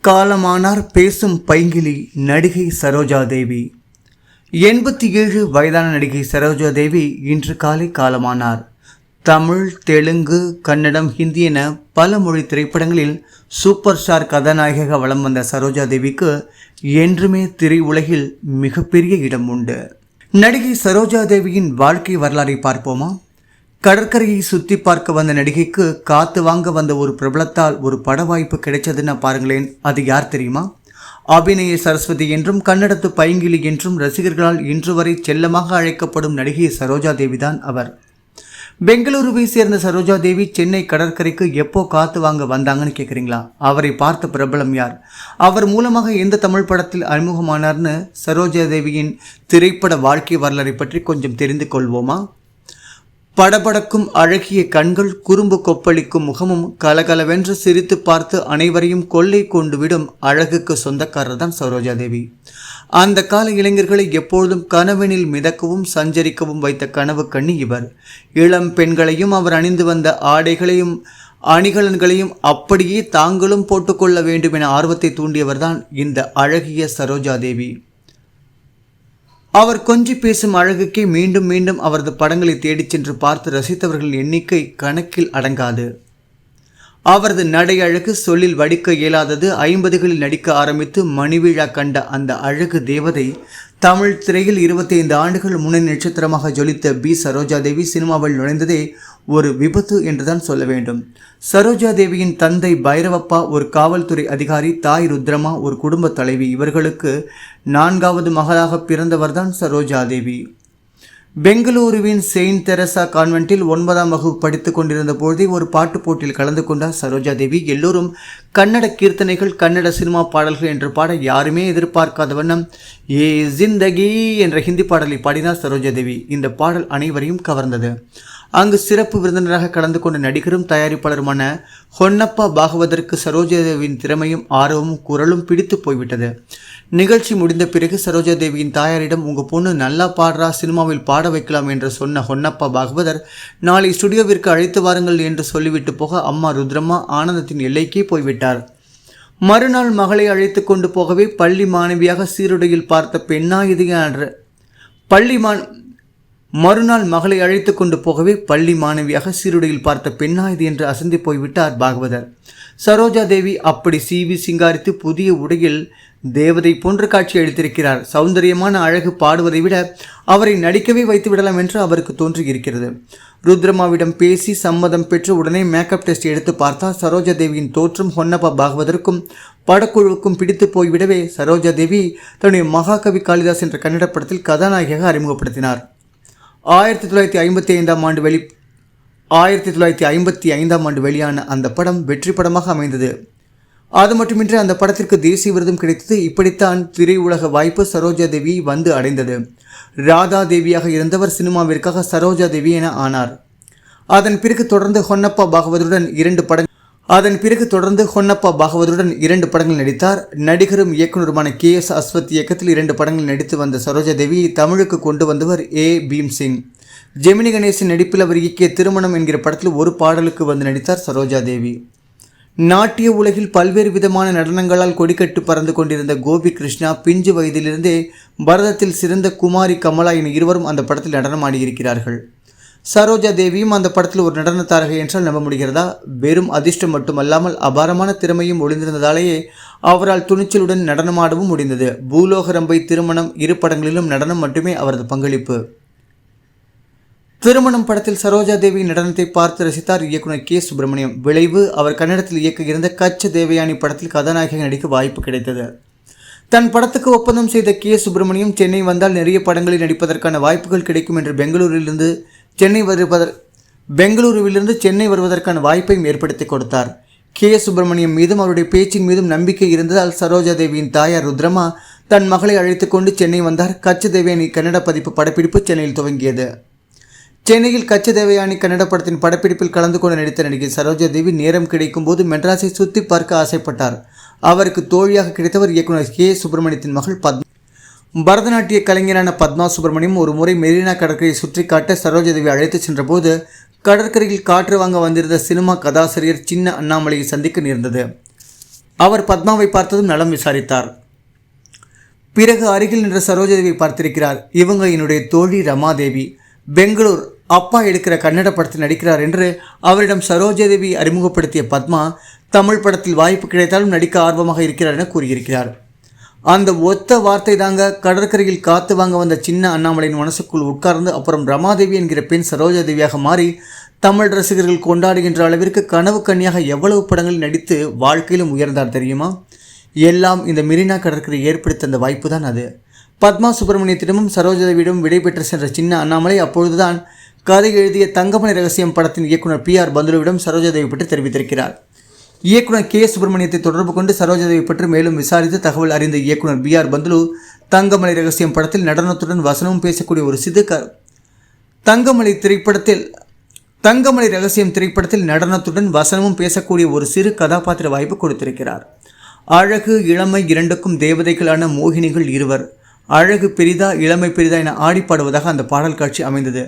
காலமானார் பேசும் பைங்கிலி நடிகை சரோஜா தேவி. 87 வயதான நடிகை சரோஜா தேவி இன்று காலை காலமானார். தமிழ், தெலுங்கு, கன்னடம், ஹிந்தி என பல மொழி திரைப்படங்களில் சூப்பர் ஸ்டார் கதாநாயகியாக வலம் வந்த சரோஜா தேவிக்கு என்றுமே திரையுலகில் மிகப்பெரிய இடம் உண்டு. நடிகை சரோஜா தேவியின் வாழ்க்கை வரலாறை பார்ப்போமா? கடற்கரையை சுற்றி பார்க்க வந்த நடிகைக்கு காத்து வாங்க வந்த ஒரு பிரபலத்தால் ஒரு பட வாய்ப்பு கிடைச்சதுன்னு பாருங்களேன். அது யார் தெரியுமா? அபிநய சரஸ்வதி என்றும் கன்னடத்து பைங்கிலி என்றும் ரசிகர்களால் இன்று வரை செல்லமாக அழைக்கப்படும் நடிகை சரோஜா தேவி தான் அவர். பெங்களூருவை சேர்ந்த சரோஜா தேவி சென்னை கடற்கரைக்கு எப்போ காத்து வாங்க வந்தாங்கன்னு கேட்குறீங்களா? அவரை பார்த்த பிரபலம் யார்? அவர் மூலமாக எந்த தமிழ் படத்தில் அறிமுகமானார்னு சரோஜா தேவியின் திரைப்பட வாழ்க்கை வரலாறை பற்றி கொஞ்சம் தெரிந்து கொள்வோமா? படபடக்கும் அழகிய கண்கள், குறும்பு கொப்பளிக்கும் முகமும், கலகலவென்று சிரித்து பார்த்து அனைவரையும் கொள்ளை கொண்டு விடும் அழகுக்கு சொந்தக்காரர் தான் சரோஜா தேவி. அந்த கால இளைஞர்களை எப்பொழுதும் கனவெனில் மிதக்கவும் சஞ்சரிக்கவும் வைத்த கனவு கண்ணி இவர். இளம் பெண்களையும் அவர் அணிந்து வந்த ஆடைகளையும் அணிகலன்களையும் அப்படியே தாங்களும் போட்டுக்கொள்ள வேண்டும் என ஆர்வத்தை தூண்டியவர்தான் இந்த அழகிய சரோஜா தேவி. அவர் கொஞ்சி பேசும் அழகுக்கே மீண்டும் மீண்டும் அவரது படங்களை தேடிச் சென்று பார்த்து ரசித்தவர்களின் எண்ணிக்கை கணக்கில் அடங்காது. அவரது நடை அழகு சொல்லில் வடிக்க இயலாதது. 50களில் நடிக்க ஆரம்பித்து மணிவிழா கண்ட அந்த அழகு தேவதை தமிழ் திரையில் 25 ஆண்டுகள் முன்னணி நட்சத்திரமாக ஜொலித்த சரோஜா தேவி சினிமாவில் நுழைந்ததே ஒரு விபத்து என்றுதான் சொல்ல வேண்டும். சரோஜா தேவியின் தந்தை பைரவப்பா ஒரு காவல்துறை அதிகாரி, தாய் ருத்ரமா ஒரு குடும்ப தலைவி. இவர்களுக்கு 4வது மகளாக பிறந்தவர்தான் சரோஜா தேவி. பெங்களூருவின் செயின்ட் தெரசா கான்வென்ட்டில் 9ஆம் வகுப்பு படித்துக் கொண்டிருந்த பொழுதே ஒரு பாட்டு போட்டியில் கலந்து கொண்டார் சரோஜா தேவி. எல்லோரும் கன்னட கீர்த்தனைகள், கன்னட சினிமா பாடல்கள் என்று பாட யாருமே எதிர்பார்க்காத வண்ணம் ஏ ஜிந்தகி என்ற ஹிந்தி பாடலை பாடினார் சரோஜா தேவி. இந்த பாடல் அனைவரையும் கவர்ந்தது. அங்கு சிறப்பு விருந்தினராக கலந்து கொண்ட நடிகரும் தயாரிப்பாளருமான ஹொன்னப்பா பாகவதற்கு சரோஜா தேவியின் திறமையும் ஆர்வமும் குரலும் பிடித்து போய்விட்டது. நிகழ்ச்சி முடிந்த பிறகு சரோஜா தேவியின் தாயாரிடம், உங்கள் பொண்ணு நல்லா பாடுறா, சினிமாவில் பாட வைக்கலாம் என்று சொன்ன ஹொன்னப்பா பாகவதர், நாளை ஸ்டுடியோவிற்கு அழைத்து வாருங்கள் என்று சொல்லிவிட்டு போக அம்மா ருத்ரம்மா ஆனந்தத்தின் எல்லைக்கே போய்விட்டார். மறுநாள் மகளை அழைத்து கொண்டு போகவே பள்ளி மாணவியாக சீருடையில் பார்த்த பெண்ணா இது என்ற மறுநாள் மகளை அழைத்து கொண்டு போகவே பள்ளி மாணவியாக சீருடையில் பார்த்த பெண்ணா இது என்று அசந்தி போய்விட்டார் பாகவதர். சரோஜா தேவி அப்படி சீவி சிங்காரித்து புதிய உடையில் தேவதை போன்ற காட்சி அளித்திருக்கிறார். சௌந்தரியமான அழகு பாடுவதை விட அவரை நடிக்கவே வைத்து விடலாம் என்று அவருக்கு தோன்றியிருக்கிறது. ருத்ரமாவிடம் பேசி சம்மதம் பெற்று உடனே மேக்கப் டெஸ்ட் எடுத்து பார்த்தால் சரோஜா தேவியின் தோற்றம் ஹொன்னப்பா பாகவதற்கும் படக்குழுவுக்கும் பிடித்து போய்விடவே சரோஜா தேவி தன்னுடைய மகாகவி காளிதாஸ் என்ற கன்னட படத்தில் கதாநாயகியாக அறிமுகப்படுத்தினார். 1955ஆம் ஆண்டு வெளியான அந்த படம் வெற்றி படமாக அமைந்தது. அது மட்டுமின்றி அந்த படத்திற்கு தேசிய விருதும் கிடைத்தது. இப்படித்தான் திரையுலக வாய்ப்பு சரோஜா தேவி வந்து அடைந்தது. ராதா தேவியாக இருந்தவர் சினிமாவிற்காக சரோஜா தேவி என ஆனார். அதன் பிறகு தொடர்ந்து ஹொன்னப்பா பாகவதருடன் 2 படங்கள் நடித்தார். நடிகரும் இயக்குனருமான KS அஸ்வத் இயக்கத்தில் 2 படங்கள் நடித்து வந்த சரோஜா தேவியை தமிழுக்கு கொண்டு வந்தவர் A. பீம்சிங். ஜெமினி கணேசன் நடிப்பில் அவர் இயக்கிய திருமணம் என்கிற படத்தில் ஒரு பாடலுக்கு வந்து நடித்தார் சரோஜா தேவி. நாட்டிய உலகில் பல்வேறு விதமான நடனங்களால் கொடிக்கட்டு பறந்து கொண்டிருந்த கோபி கிருஷ்ணா பிஞ்சு வயதிலிருந்தே பரதத்தில் சிறந்த குமாரி கமலா என இருவரும் அந்த படத்தில் நடனமாடியிருக்கிறார்கள். சரோஜா தேவியும் அந்த படத்தில் ஒரு நடன தாரகை என்றால் நம்ப முடிகிறதா? வெறும் அதிர்ஷ்டம் மட்டுமல்லாமல் அபாரமான திறமையும் ஒளிந்திருந்ததாலேயே அவரால் துணிச்சலுடன் நடனமாடவும் முடிந்தது. பூலோக ரம்பை, திருமணம் 2 படங்களிலும் நடனம் மட்டுமே அவரது பங்களிப்பு. திருமணம் படத்தில் சரோஜா தேவியின் நடனத்தை பார்த்து ரசித்தார் இயக்குனர் K. சுப்பிரமணியம். விளைவு, அவர் கன்னடத்தில் இயக்க இருந்த கச்ச தேவயானி படத்தில் கதாநாயகியாக நடிக்க வாய்ப்பு கிடைத்தது. தன் படத்துக்கு ஒப்பந்தம் செய்த K. சுப்பிரமணியம் சென்னை வந்தால் நிறைய படங்களில் நடிப்பதற்கான வாய்ப்புகள் கிடைக்கும் என்று பெங்களூருவிலிருந்து சென்னை வருவதற்கான வாய்ப்பையும் ஏற்படுத்தி கொடுத்தார். K. சுப்பிரமணியம் மீதும் அவருடைய பேச்சின் மீதும் நம்பிக்கை இருந்ததால் சரோஜா தேவியின் தாயார் ருத்ரமா தன் மகளை அழைத்து கொண்டு சென்னை வந்தார். கச்ச தேவயானி கன்னட பதிப்பு படப்பிடிப்பு சென்னையில் துவங்கியது. சென்னையில் கச்ச தேவயானி கன்னட படத்தின் படப்பிடிப்பில் கலந்து கொண்டு நடித்த நடிகை சரோஜா தேவி நேரம் கிடைக்கும் போது மெட்ராஸை சுற்றி பார்க்க ஆசைப்பட்டார். அவருக்கு தோழியாக கிடைத்தவர் இயக்குனர் K. சுப்பிரமணியத்தின் மகள் பரதநாட்டிய கலைஞரான பத்மா சுப்பிரமணியம். ஒரு முறை மெரினா கடற்கரையை சுற்றி காட்ட சரோஜா தேவி அழைத்து சென்றபோது கடற்கரையில் காற்று வாங்க வந்திருந்த சினிமா கதாசிரியர் சின்ன அண்ணாமலையை சந்திக்க நேர்ந்தது. அவர் பத்மாவை பார்த்ததும் நலம் விசாரித்தார். பிறகு அருகில் நின்ற சரோஜாதேவி பார்த்திருக்கிறார். இவங்க என்னுடைய தோழி ரமாதேவி, பெங்களூர், அப்பா எடுக்கிற கன்னட படத்தில் நடிக்கிறார் என்று அவரிடம் சரோஜாதேவி அறிமுகப்படுத்திய பத்மா, தமிழ் படத்தில் வாய்ப்பு கிடைத்தாலும் நடிக்க ஆர்வமாக இருக்கிறார் என கூறியிருக்கிறார். அந்த ஒத்த வார்த்தை தாங்க கடற்கரையில் காத்து வாங்க வந்த சின்ன அண்ணாமலையின் மனசுக்குள் உட்கார்ந்து அப்புறம் ரமாதேவி என்கிற பெண் சரோஜாதேவியாக மாறி தமிழ் ரசிகர்கள் கொண்டாடுகின்ற அளவிற்கு கனவு கன்னியாக எவ்வளவு படங்களில் நடித்து வாழ்க்கையிலும் உயர்ந்தார் தெரியுமா? எல்லாம் இந்த மெரினா கடற்கரை ஏற்படுத்த அந்த வாய்ப்பு தான் அது. பத்மா சுப்பிரமணியத்திடமும் சரோஜாதேவியிடம் விடைபெற்று சென்ற சின்ன அண்ணாமலை அப்பொழுதுதான் கதை எழுதிய தங்கமணி ரகசியம் படத்தின் இயக்குனர் PR பந்துலுவிடம் சரோஜாதேவி பற்றி தெரிவித்திருக்கிறார். இயக்குனர் K சுப்பிரமணியத்தை தொடர்பு கொண்டு சரோஜாதேவி பற்றி மேலும் விசாரித்து தகவல் அறிந்த இயக்குனர் BR பந்துலு தங்கமணி ரகசியம் படத்தில் நடனத்துடன் வசனமும் பேசக்கூடிய ஒரு தங்கமணி ரகசியம் திரைப்படத்தில் நடனத்துடன் வசனமும் பேசக்கூடிய ஒரு சிறு கதாபாத்திர வாய்ப்பு கொடுத்திருக்கிறார். அழகு இளமை இரண்டுக்கும் தேவதைகளான மோகினிகள் இருவர். அழகு பெரிதா இளமை பெரிதா என ஆடிப்பாடுவதாக அந்த பாடல் காட்சி அமைந்தது.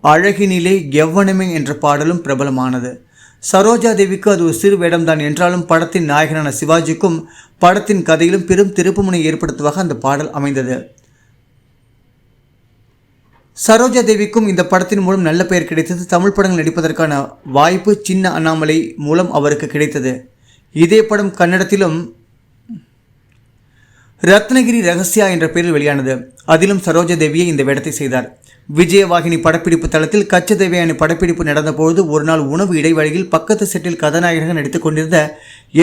அழகினிலே எவ்வனமே என்ற பாடலும் பிரபலமானது. சரோஜாதேவிக்கு அது ஒரு சிறு வேடம்தான் என்றாலும் படத்தின் நாயகனான சிவாஜிக்கும் படத்தின் கதையிலும் பெரும் திருப்புமுனை ஏற்படுத்துவதாக அந்த பாடல் அமைந்தது. சரோஜாதேவிக்கும் இந்த படத்தின் மூலம் நல்ல பெயர் கிடைத்தது. தமிழ் படங்கள் நடிப்பதற்கான வாய்ப்பு சின்ன அண்ணாமலை மூலம் அவருக்கு கிடைத்தது. இதே படம் கன்னடத்திலும் ரத்னகிரி ரகசியா என்ற பெயரில் வெளியானது. அதிலும் சரோஜாதேவியை இந்த வேடத்தை செய்தார். விஜயவாகினி படப்பிடிப்பு தளத்தில் கச்சதேவயானி படப்பிடிப்பு நடந்தபோது ஒரு நாள் உணவு இடைவெளியில் பக்கத்து செட்டில் கதாநாயகனாக நடித்துக் கொண்டிருந்த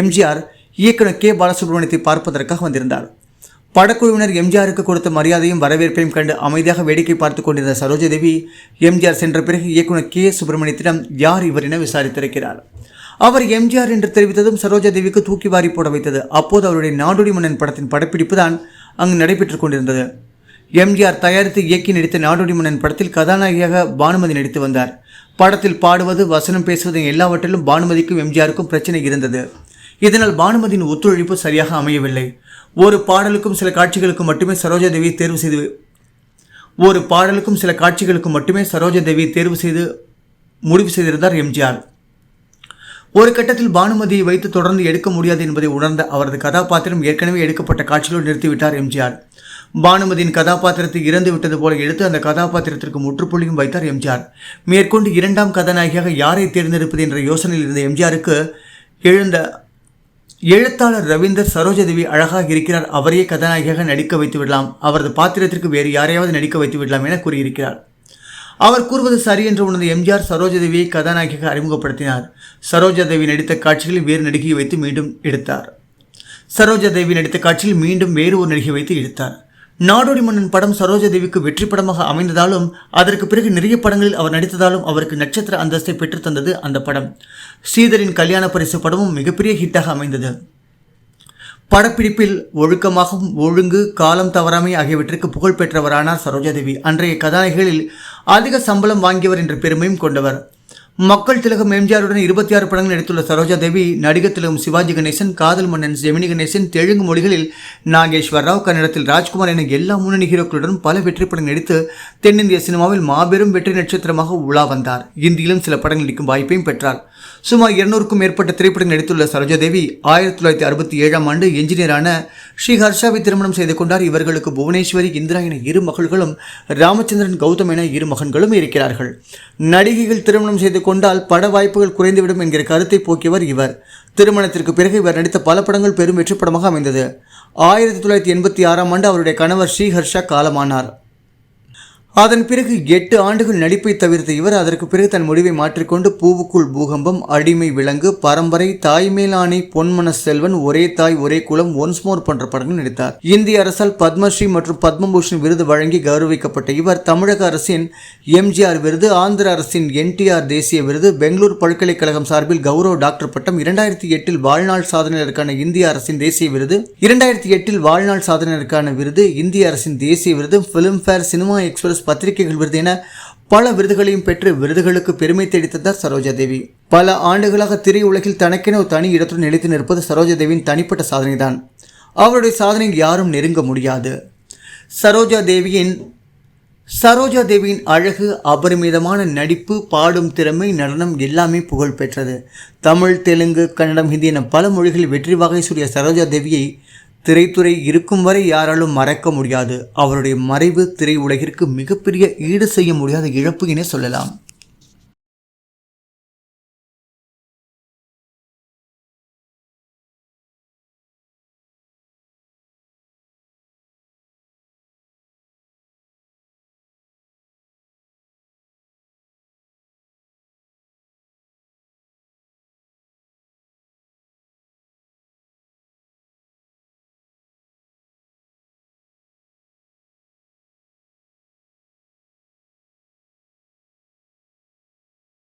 எம்ஜிஆர் இயக்குனர் K பாலசுப்ரமணியத்தை பார்ப்பதற்காக வந்திருந்தார். படக்குழுவினர் எம்ஜிஆருக்கு கொடுத்த மரியாதையும் வரவேற்பையும் கண்டு அமைதியாக வேடிக்கை பார்த்து கொண்டிருந்த சரோஜாதேவி எம்ஜிஆர் சென்ற பிறகு இயக்குனர் K சுப்பிரமணியத்திடம் யார் இவர் என விசாரித்திருக்கிறார். அவர் எம்ஜிஆர் என்று தெரிவித்ததும் சரோஜாதேவிக்கு தூக்கி வாரி போட வைத்தது. அப்போது அவருடைய நாடோடி மன்னன் படத்தின் படப்பிடிப்பு தான் அங்கு நடைபெற்றுக் கொண்டிருந்தது. எம்ஜிஆர் தயாரித்து இயக்கி நடித்த நாடோடி மன்னன் படத்தில் கதாநாயகியாக பானுமதி நடித்து வந்தார். படத்தில் பாடுவது வசனம் பேசுவது எல்லாவற்றிலும் பானுமதிக்கும் எம்ஜிஆருக்கும் பிரச்சனை இருந்தது. இதனால் பானுமதியின் ஒத்துழைப்பு சரியாக அமையவில்லை. ஒரு பாடலுக்கும் சில காட்சிகளுக்கு மட்டுமே சரோஜாதேவியை தேர்வு செய்து முடிவு செய்திருந்தார் எம்ஜிஆர். ஒரு கட்டத்தில் பானுமதியை வைத்து தொடர்ந்து எடுக்க முடியாது என்பதை உணர்ந்த அவரது கதாபாத்திரம் ஏற்கனவே எடுக்கப்பட்ட காட்சியோடு நிறுத்திவிட்டார் எம்ஜிஆர். பானுமதியின் கதாபாத்திரத்தை இறந்து விட்டது போல எடுத்து அந்த கதாபாத்திரத்திற்கு முற்றுப்புள்ளியும் வைத்தார் எம்ஜிஆர். மேற்கொண்டு இரண்டாம் கதாநாயகியாக யாரை தேர்ந்தெடுப்பது என்ற யோசனையில் இருந்த எம்ஜிஆருக்கு எழுந்த எழுத்தாளர் ரவீந்தர் சரோஜாதேவி அழகாக இருக்கிறார், அவரையே கதாநாயகியாக நடிக்க வைத்து விடலாம், அவரது பாத்திரத்திற்கு வேறு யாரையாவது நடிக்க வைத்து விடலாம் என கூறியிருக்கிறார். அவர் கூறுவது சரி என்று உணர்ந்த எம்ஜிஆர் சரோஜாதேவியை கதாநாயகியாக அறிமுகப்படுத்தினார். சரோஜாதேவி நடித்த காட்சிகளில் வேறு நடிகையை வைத்து மீண்டும் எடுத்தார். வேறு ஒரு நடிகை வைத்து எடுத்தார். நாடோடி மன்னன் படம் சரோஜாதேவிக்கு வெற்றி படமாக அமைந்ததாலும் அதற்கு பிறகு நிறைய படங்களில் அவர் நடித்ததாலும் அவருக்கு நட்சத்திர அந்தஸ்தை பெற்றுத்தந்தது அந்த படம். ஸ்ரீதரின் கல்யாண பரிசு படமும் மிகப்பெரிய ஹிட்டாக அமைந்தது. படப்பிடிப்பில் ஒழுங்கு, காலம் தவறாமை ஆகியவற்றிற்கு புகழ் பெற்றவரானார் சரோஜாதேவி. அன்றைய கதாநாயகிகளில் அதிக சம்பளம் வாங்கியவர் என்ற பெருமையும் கொண்டவர். மக்கள் திலகம் எம்ஜிஆருடன் 26 படங்கள் நடித்துள்ள சரோஜாதேவி நடிகர் திலகம் சிவாஜி கணேசன், காதல் மன்னன் ஜெமினி கணேசன், தெலுங்கு மொழிகளில் நாகேஸ்வர் ராவ், கன்னடத்தில் ராஜ்குமார் என எல்லா முன்னணி ஹீரோக்களுடன் பல வெற்றி படங்கள் நடித்து தென்னிந்திய சினிமாவில் மாபெரும் வெற்றி நட்சத்திரமாக உலா வந்தார். இந்தியிலும் சில படங்கள் நடிக்கும் வாய்ப்பையும் பெற்றார். சுமார் 200க்கும் மேற்பட்ட திரைப்படங்கள் நடித்துள்ள சரோஜாதேவி 1967ஆம் ஆண்டு என்ஜினியரான ஸ்ரீ ஹர்ஷாவை திருமணம் செய்து கொண்டார். இவர்களுக்கு புவனேஸ்வரி, இந்திரா என 2 மகள்களும் ராமச்சந்திரன், கௌதம் என 2 மகன்களும் இருக்கிறார்கள். நடிகைகள் திருமணம் செய்து கொண்டால் பட வாய்ப்புகள் குறைந்துவிடும் என்கிற கருத்தை போக்கியவர் இவர். திருமணத்திற்கு பிறகு இவர் நடித்த பல படங்கள் பெரும் வெற்றி படமாக அமைந்தது. 1986ஆம் ஆண்டு அவருடைய கணவர் ஸ்ரீ ஹர்ஷா காலமானார். அதன் பிறகு 8 ஆண்டுகள் நடிப்பை தவிர்த்த இவர் அதற்கு பிறகு தன் முடிவை மாற்றிக்கொண்டு பூவுக்குள் பூகம்பம், அடிமை விலங்கு, பரம்பரை, தாய்மேலானை, பொன்மன செல்வன், ஒரே தாய் ஒரே குலம், ஒன்ஸ் மோர் போன்ற படங்கள் நடித்தார். இந்திய அரசால் பத்மஸ்ரீ மற்றும் பத்மபூஷன் விருது வழங்கி கௌரவிக்கப்பட்ட இவர் தமிழக அரசின் எம்ஜிஆர் விருது, ஆந்திர அரசின் NTR தேசிய விருது, பெங்களூர் பல்கலைக்கழகம் சார்பில் கௌரவ டாக்டர் பட்டம், 2008 வாழ்நாள் சாதனையாளருக்கான இந்திய அரசின் தேசிய விருது, 2008 வாழ்நாள் சாதனையாளருக்கான விருது, இந்திய அரசின் தேசிய விருது, பிலிம்பேர், சினிமா எக்ஸ்பிரஸ் பத்திரிகைகள் விருது என பல விருதுகளையும் பெற்று விருதுகளுக்கு பெருமை தேடித்தந்தார் சரோஜாதேவி. பல ஆண்டுகளாக திரையுலகில் தனக்கென ஒரு தனி இடத்துடன் நிலைத்து நிற்பது சரோஜாதேவியின் தனிப்பட்ட சாதனைதான். அவருடைய சாதனையில் யாரும் நெருங்க முடியாது. சரோஜாதேவியின் சரோஜா தேவியின் அழகு, அபரிமிதமான நடிப்பு, பாடும் திறமை, நடனம் எல்லாமே புகழ் பெற்றது. தமிழ், தெலுங்கு, கன்னடம், ஹிந்தி என பல மொழிகளில் வெற்றி வாகை சூடிய சரோஜா தேவியை திரைத்துறை இருக்கும் வரை யாராலும் மறக்க முடியாது. அவருடைய மறைவு திரை உலகிற்கு மிகப்பெரிய ஈடு செய்ய முடியாத இழப்பு என சொல்லலாம்.